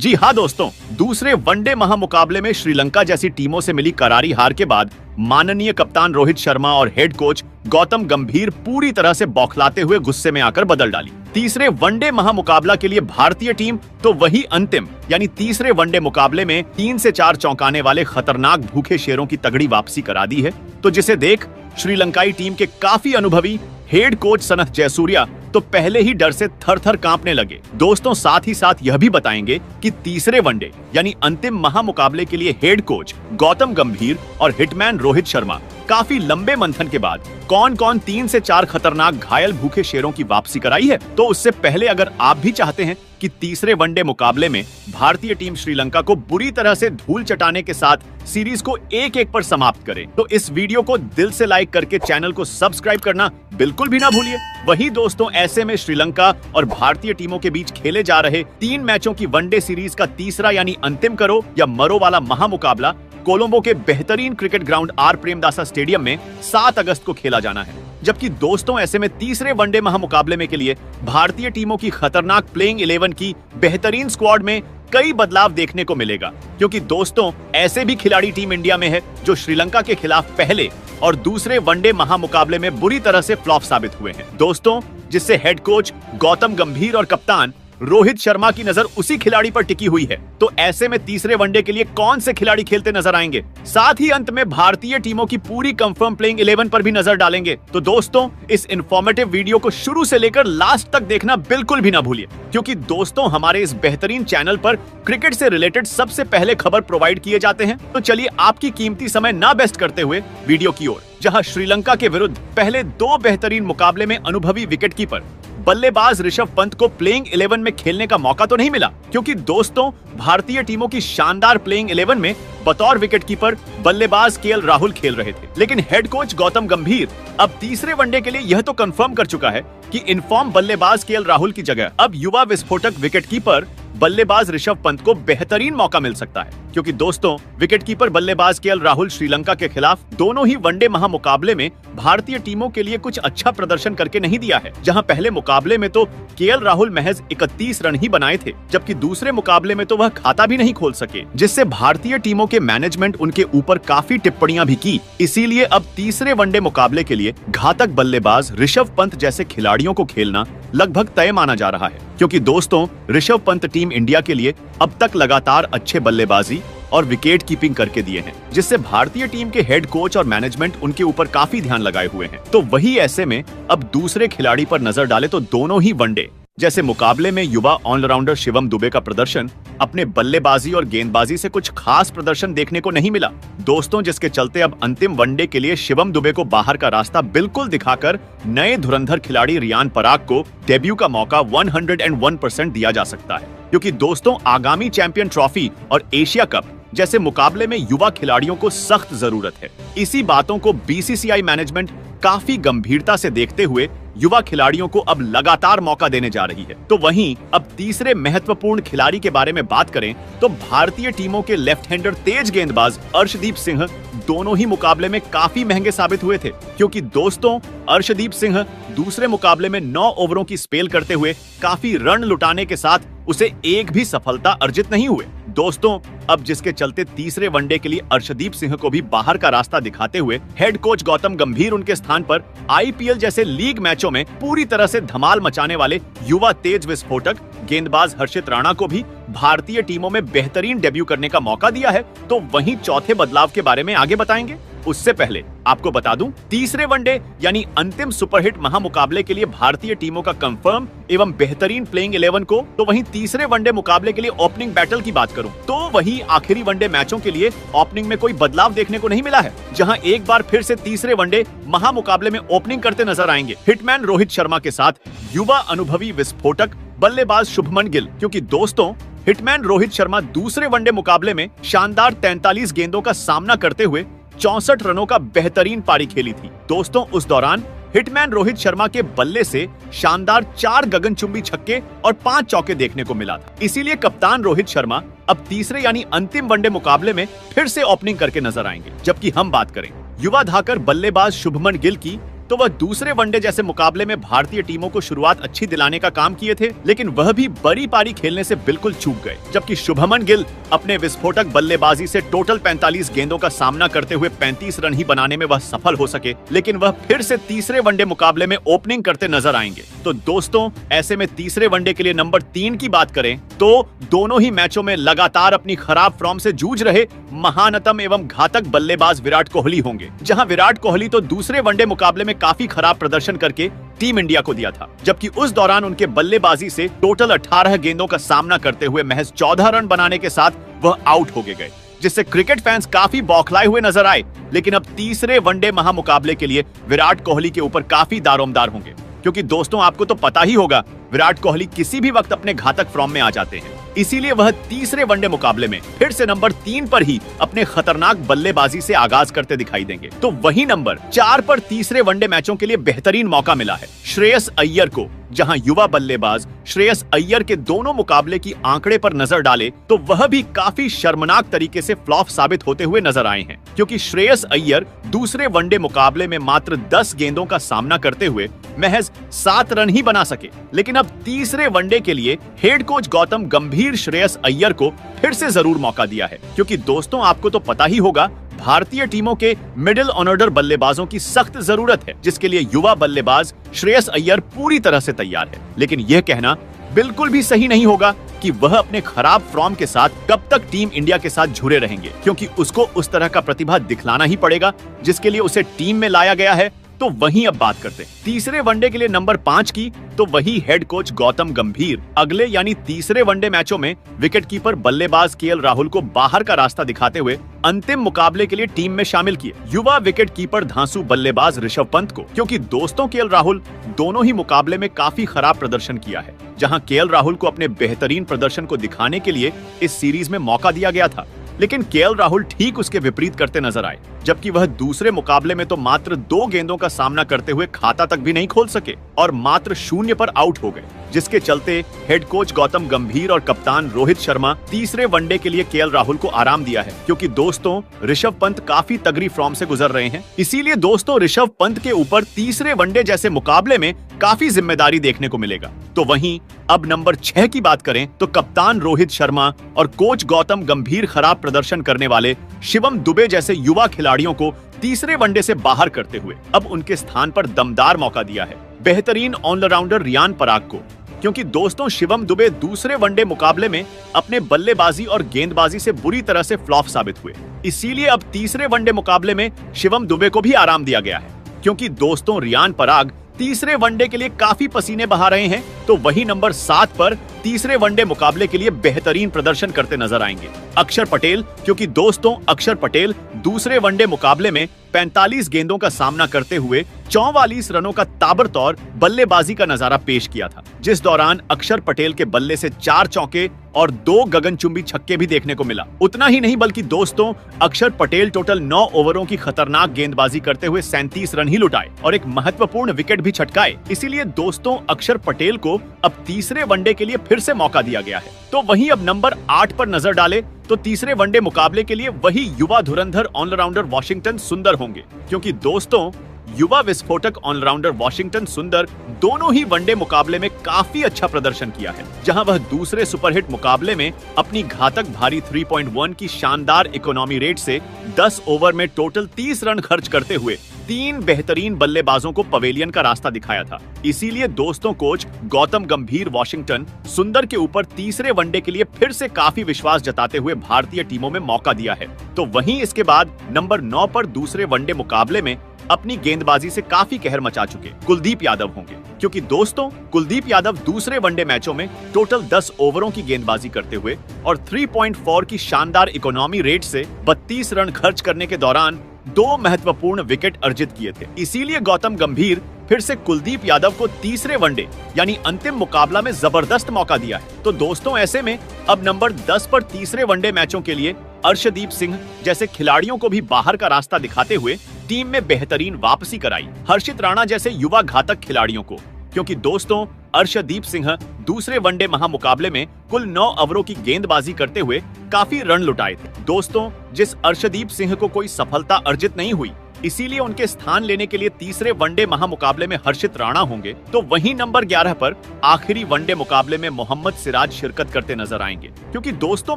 जी हाँ दोस्तों, दूसरे वनडे महामुकाबले में श्रीलंका जैसी टीमों से मिली करारी हार के बाद माननीय कप्तान रोहित शर्मा और हेड कोच गौतम गंभीर पूरी तरह से बौखलाते हुए गुस्से में आकर बदल डाली। तीसरे वनडे महामुकाबला के लिए भारतीय टीम तो वही अंतिम यानी तीसरे वनडे मुकाबले में 3 से 4 चौंकाने वाले खतरनाक भूखे शेरों की तगड़ी वापसी करा दी है, तो जिसे देख श्रीलंकाई टीम के काफी अनुभवी हेड कोच सनथ जयसूर्या तो पहले ही डर से थर-थर कांपने लगे। दोस्तों साथ ही साथ यह भी बताएंगे कि तीसरे वनडे यानी अंतिम महामुकाबले के लिए हेड कोच गौतम गंभीर और हिटमैन रोहित शर्मा काफी लंबे मंथन के बाद कौन कौन 3 से 4 खतरनाक घायल भूखे शेरों की वापसी कराई है। तो उससे पहले अगर आप भी चाहते हैं कि तीसरे वनडे मुकाबले में भारतीय टीम श्रीलंका को बुरी तरह से धूल चटाने के साथ सीरीज को 1-1 पर समाप्त करे, तो इस वीडियो को दिल से लाइक करके चैनल को सब्सक्राइब करना बिल्कुल भी ना भूलिए। वही दोस्तों, ऐसे में श्रीलंका और भारतीय टीमों के बीच खेले जा रहे 3 मैचों की वनडे सीरीज का तीसरा यानी अंतिम करो या मरो वाला महामुकाबला कोलंबो के बेहतरीन cricket ground R Premadasa stadium में 7 अगस्त को खेला जाना है। जबकि दोस्तों ऐसे में तीसरे वनडे महामुकाबले में के लिए भारतीय टीमों की खतरनाक प्लेइंग 11 की बेहतरीन स्क्वाड में कई बदलाव देखने को मिलेगा, क्योंकि दोस्तों ऐसे भी खिलाड़ी टीम इंडिया में है जो श्रीलंका के खिलाफ पहले और दूसरे वनडे महामुकाबले में बुरी तरह से फ्लॉप साबित हुए हैं दोस्तों, जिससे हेड कोच गौतम गंभीर और कप्तान रोहित शर्मा की नजर उसी खिलाड़ी पर टिकी हुई है। तो ऐसे में तीसरे वनडे के लिए कौन से खिलाड़ी खेलते नजर आएंगे, साथ ही अंत में भारतीय टीमों की पूरी कंफर्म प्लेइंग 11 पर भी नजर डालेंगे। तो दोस्तों इस इंफॉर्मेटिव वीडियो को शुरू से लेकर लास्ट तक देखना बिल्कुल भी ना भूलिए, क्योंकि दोस्तों हमारे इस बेहतरीन चैनल पर क्रिकेट से रिलेटेड सबसे पहले खबर प्रोवाइड किए जाते हैं। तो चलिए आपकी कीमती समय ना वेस्ट करते हुए वीडियो की ओर, जहां श्रीलंका के विरुद्ध पहले 2 बेहतरीन मुकाबले में अनुभवी विकेटकीपर बल्लेबाज ऋषभ पंत को प्लेइंग 11 में खेलने का मौका तो नहीं मिला, क्योंकि दोस्तों भारतीय टीमों की शानदार प्लेइंग 11 में बतौर विकेटकीपर बल्लेबाज केएल राहुल खेल रहे थे। लेकिन हेड कोच गौतम गंभीर अब तीसरे वनडे के लिए यह तो कंफर्म कर चुका है कि इनफॉर्म बल्लेबाज केएल राहुल की जगह अब युवा विस्फोटक विकेटकीपर बल्लेबाज ऋषभ पंत को बेहतरीन मौका मिल सकता है, क्योंकि दोस्तों विकेटकीपर बल्लेबाज केएल राहुल श्रीलंका के खिलाफ दोनों ही वनडे महामुकाबले में भारतीय टीमों के लिए कुछ अच्छा प्रदर्शन करके नहीं दिया है। जहां पहले मुकाबले में तो केएल राहुल महज 31 रन ही बनाए थे, जबकि दूसरे मुकाबले में तो वह खाता भी नहीं खोल सके, जिससे भारतीय टीमों के मैनेजमेंट उनके ऊपर काफी टिप्पणियां भी की। इसीलिए अब तीसरे वनडे मुकाबले के लिए घातक बल्लेबाज ऋषभ पंत जैसे खिलाड़ियों को खेलना लगभग तय माना जा रहा है, क्योंकि दोस्तों ऋषभ पंत टीम इंडिया के लिए अब तक लगातार अच्छे बल्लेबाजी और विकेट कीपिंग करके दिए हैं, जिससे भारतीय टीम के हेड कोच और मैनेजमेंट उनके ऊपर काफी ध्यान लगाए हुए हैं। तो वही ऐसे में अब दूसरे खिलाड़ी पर नजर डाले तो दोनों ही वनडे जैसे मुकाबले में युवा ऑलराउंडर शिवम दुबे का प्रदर्शन अपने बल्लेबाजी और गेंदबाजी से कुछ खास प्रदर्शन देखने को नहीं मिला दोस्तों, जिसके चलते अब अंतिम वनडे के लिए शिवम दुबे को बाहर का रास्ता बिल्कुल दिखाकर नए धुरंधर खिलाड़ी रियान पराग को डेब्यू का मौका 101% दिया जा सकता है, क्योंकि दोस्तों आगामी चैंपियन ट्रॉफी और एशिया कप जैसे मुकाबले में युवा खिलाड़ियों को सख्त जरूरत है। इसी बातों को बीसीसीआई मैनेजमेंट काफी गंभीरता से देखते हुए युवा खिलाड़ियों को अब लगातार मौका देने जा रही है। तो वहीं अब तीसरे महत्वपूर्ण खिलाड़ी के बारे में बात करें तो भारतीय टीमों के लेफ्ट हैंडर तेज गेंदबाज अर्शदीप सिंह दोनों ही मुकाबले में काफी महंगे साबित हुए थे, क्योंकि दोस्तों अर्शदीप सिंह दूसरे मुकाबले में 9 ओवरों की स्पेल करते हुए काफी रन लुटाने के साथ उसे एक भी सफलता अर्जित नहीं हुए दोस्तों। अब जिसके चलते तीसरे वनडे के लिए अर्शदीप सिंह को भी बाहर का रास्ता दिखाते हुए हेड कोच गौतम गंभीर उनके स्थान पर आईपीएल जैसे लीग मैचों में पूरी तरह से धमाल मचाने वाले युवा तेज विस्फोटक गेंदबाज हर्षित राणा को भी भारतीय टीमों में बेहतरीन डेब्यू करने का मौका दिया है। तो वहीं चौथे बदलाव के बारे में आगे बताएंगे, उससे पहले आपको बता दूं तीसरे वनडे यानी अंतिम सुपरहिट महामुकाबले के लिए भारतीय टीमों का कंफर्म एवं बेहतरीन प्लेइंग 11 को, तो वहीं तीसरे वनडे मुकाबले के लिए ओपनिंग बैटल की बात करूं तो वहीं आखिरी वनडे मैचों के लिए ओपनिंग में कोई बदलाव देखने को नहीं मिला है, जहां एक बार फिर से तीसरे वनडे महामुकाबले में ओपनिंग करते नजर आएंगे हिटमैन रोहित शर्मा के साथ युवा अनुभवी विस्फोटक बल्लेबाज शुभमन गिल, क्योंकि दोस्तों हिटमैन रोहित शर्मा दूसरे वनडे मुकाबले में शानदार 43 गेंदों का सामना करते हुए 64 रनों का बेहतरीन पारी खेली थी दोस्तों। उस दौरान हिटमैन रोहित शर्मा के बल्ले से शानदार 4 गगनचुंबी छक्के और 5 चौके देखने को मिला था। इसीलिए कप्तान रोहित शर्मा अब तीसरे यानी अंतिम वनडे मुकाबले में फिर से ओपनिंग करके नजर आएंगे। जबकि हम बात करें युवा धाकर बल्लेबाज शुभमन गिल की तो वह दूसरे वनडे जैसे मुकाबले में भारतीय टीमों को शुरुआत अच्छी दिलाने का काम किए थे, लेकिन वह भी बड़ी पारी खेलने से बिल्कुल चूक गए। जबकि शुभमन गिल अपने विस्फोटक बल्लेबाजी से टोटल 45 गेंदों का सामना करते हुए 35 रन ही बनाने में वह सफल हो सके, लेकिन वह फिर से तीसरे वनडे मुकाबले में ओपनिंग करते नजर आएंगे। तो दोस्तों, ऐसे में तीसरे वनडे के लिए नंबर 3 की बात करें तो दोनों ही मैचों में लगातार अपनी खराब फॉर्म से जूझ रहे महानतम एवं घातक बल्लेबाज विराट कोहली होंगे। जहां विराट कोहली तो दूसरे वनडे मुकाबले में काफी खराब प्रदर्शन करके टीम इंडिया को दिया था, जबकि उस दौरान उनके बल्लेबाजी से टोटल 18 गेंदों का सामना करते हुए महज 14 रन बनाने के साथ वह आउट हो गए, जिससे क्रिकेट फैंस काफी बौखलाए हुए नजर आए। लेकिन अब तीसरे वनडे महामुकाबले के लिए विराट कोहली के ऊपर काफी दारोमदार होंगे, क्योंकि दोस्तों आपको तो पता ही होगा विराट कोहली किसी भी वक्त अपने घातक फॉर्म में आ जाते हैं। इसीलिए वह तीसरे वनडे मुकाबले में फिर से नंबर 3 पर ही अपने खतरनाक बल्लेबाजी से आगाज करते दिखाई देंगे। तो वही नंबर 4 पर तीसरे वनडे मैचों के लिए बेहतरीन मौका मिला है श्रेयस अय्यर को। जहां युवा बल्लेबाज श्रेयस अय्यर के दोनों मुकाबले की आंकड़े पर नजर डाले तो वह भी काफी शर्मनाक तरीके से फ्लॉप साबित होते हुए नजर आए हैं, क्योंकि श्रेयस अय्यर दूसरे वनडे मुकाबले में मात्र 10 गेंदों का सामना करते हुए महज 7 रन ही बना सके। लेकिन अब तीसरे वनडे के लिए हेड कोच गौतम गंभीर श्रेयस अय्यर को फिर से जरूर मौका दिया है, क्योंकि दोस्तों आपको तो पता ही होगा भारतीय टीमों के मिडिल ऑर्डर बल्लेबाजों की सख्त जरूरत है, जिसके लिए युवा बल्लेबाज श्रेयस अय्यर पूरी तरह से तैयार है। लेकिन यह कहना बिल्कुल भी सही नहीं होगा कि वह अपने खराब फॉर्म के साथ कब तक टीम इंडिया के साथ जुड़े रहेंगे, क्योंकि उसको उस तरह का प्रतिभा दिखलाना ही पड़ेगा जिसके लिए उसे टीम में लाया गया है। तो वहीं अब बात करते हैं तीसरे वनडे के लिए नंबर 5 की, तो वही हेड कोच गौतम गंभीर अगले यानी तीसरे वनडे मैचों में विकेटकीपर बल्लेबाज केएल राहुल को बाहर का रास्ता दिखाते हुए अंतिम मुकाबले के लिए टीम में शामिल किए युवा विकेटकीपर धांसू बल्लेबाज ऋषभ पंत को, क्योंकि दोस्तों केएल राहुल दोनों ही मुकाबले में काफी खराब प्रदर्शन किया है। जहां केएल राहुल को अपने बेहतरीन प्रदर्शन को दिखाने के लिए इस सीरीज में मौका दिया गया था, लेकिन केएल राहुल ठीक उसके विपरीत करते नजर आए, जबकि वह दूसरे मुकाबले में तो मात्र 2 गेंदों का सामना करते हुए खाता तक भी नहीं खोल सके और मात्र 0 पर आउट हो गए, जिसके चलते हेड कोच गौतम गंभीर और कप्तान रोहित शर्मा तीसरे वनडे के लिए केएल राहुल को आराम दिया है, क्योंकि दोस्तों ऋषभ पंत काफी तगड़ी फॉर्म से गुजर रहे हैं। इसीलिए दोस्तों ऋषभ पंत के ऊपर तीसरे वनडे जैसे मुकाबले में काफी जिम्मेदारी देखने को मिलेगा। तो वहीं अब नंबर 6 की बात करें तो कप्तान रोहित शर्मा और कोच गौतम गंभीर खराब प्रदर्शन करने वाले शिवम दुबे जैसे युवा खिलाड़ियों को तीसरे वनडे से बाहर करते हुए अब उनके स्थान पर दमदार मौका दिया है बेहतरीन ऑलराउंडर रियान पराग को, क्योंकि दोस्तों शिवम दुबे दूसरे वनडे मुकाबले में अपने बल्लेबाजी और गेंदबाजी से बुरी तरह से फ्लॉप साबित हुए। इसीलिए अब तीसरे वनडे मुकाबले में शिवम दुबे को भी आराम दिया गया है, क्योंकि दोस्तों रियान पराग तीसरे वनडे के लिए काफी पसीने बहा रहे हैं। तो वही नंबर 7 पर तीसरे वनडे मुकाबले के लिए बेहतरीन प्रदर्शन करते नजर आएंगे अक्षर पटेल, क्योंकि दोस्तों अक्षर पटेल दूसरे वनडे मुकाबले में 45 गेंदों का सामना करते हुए 44 रनों का ताबड़तोड़ बल्लेबाजी का नजारा पेश किया था, जिस दौरान अक्षर पटेल के बल्ले से 4 चौके और 2 गगनचुंबी छक्के भी देखने को मिला। उतना ही नहीं बल्कि दोस्तों अक्षर पटेल टोटल 9 ओवरों की खतरनाक गेंदबाजी करते हुए 37 रन ही लुटाए और एक महत्वपूर्ण विकेट भी छटकाए। इसीलिए दोस्तों अक्षर पटेल को अब तीसरे वनडे के लिए फिर से मौका दिया गया है। तो वहीं अब नंबर 8 पर नजर डाले तो तीसरे वनडे मुकाबले के लिए वही युवा धुरंधर ऑलराउंडर वाशिंगटन सुंदर होंगे, क्योंकि दोस्तों युवा विस्फोटक ऑलराउंडर वाशिंगटन सुंदर दोनों ही वनडे मुकाबले में काफी अच्छा प्रदर्शन किया है, जहां वह दूसरे सुपरहिट मुकाबले में अपनी घातक भारी 3.1 की शानदार इकोनॉमी रेट से 10 ओवर में टोटल 30 रन खर्च करते हुए 3 बेहतरीन बल्लेबाजों को पवेलियन का रास्ता दिखाया था। इसीलिए दोस्तों कोच गौतम गंभीर वाशिंगटन सुंदर के ऊपर तीसरे वनडे के लिए फिर से काफी विश्वास जताते हुए भारतीय टीमों में मौका दिया है। तो वहीं इसके बाद नंबर 9 पर दूसरे वनडे मुकाबले में अपनी गेंदबाजी से काफी कहर मचा चुके कुलदीप यादव होंगे, क्योंकि दोस्तों कुलदीप यादव दूसरे वनडे मैचों में टोटल 10 ओवरों की गेंदबाजी करते हुए और 3.4 की शानदार इकोनॉमी रेट से 32 रन खर्च करने के दौरान 2 महत्वपूर्ण विकेट अर्जित किए थे। इसीलिए गौतम गंभीर फिर से कुलदीप यादव को तीसरे वनडे यानी अंतिम मुकाबला में जबरदस्त मौका दिया है। तो दोस्तों ऐसे में अब नंबर 10 पर तीसरे वनडे मैचों के लिए अर्शदीप सिंह जैसे खिलाड़ियों को भी बाहर का रास्ता दिखाते हुए टीम में बेहतरीन वापसी कराई हर्षित राणा जैसे युवा घातक खिलाड़ियों को, क्योंकि दोस्तों अर्शदीप सिंह दूसरे वनडे महामुकाबले में कुल 9 ओवरों की गेंदबाजी करते हुए काफी रन लुटाए थे। दोस्तों जिस अर्शदीप सिंह को कोई सफलता अर्जित नहीं हुई इसीलिए उनके स्थान लेने के लिए तीसरे वनडे महामुकाबले में हर्षित राणा होंगे। तो वहीं नंबर 11 पर आखिरी वनडे मुकाबले में मोहम्मद सिराज शिरकत करते नजर आएंगे, क्योंकि दोस्तों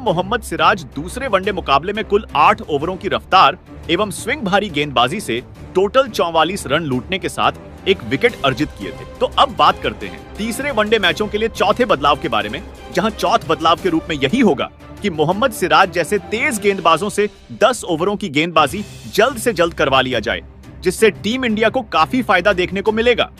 मोहम्मद सिराज दूसरे वनडे मुकाबले में कुल 8 ओवरों की रफ्तार एवं स्विंग भारी गेंदबाजी से टोटल 44 रन लूटने के साथ एक विकेट अर्जित किए थे। तो अब बात करते हैं तीसरे वनडे मैचों के लिए चौथे बदलाव के बारे में, जहां चौथ बदलाव के रूप में यही होगा कि मोहम्मद सिराज जैसे तेज गेंदबाजों से 10 ओवरों की गेंदबाजी जल्द से जल्द करवा लिया जाए, जिससे टीम इंडिया को काफी फायदा देखने को मिलेगा।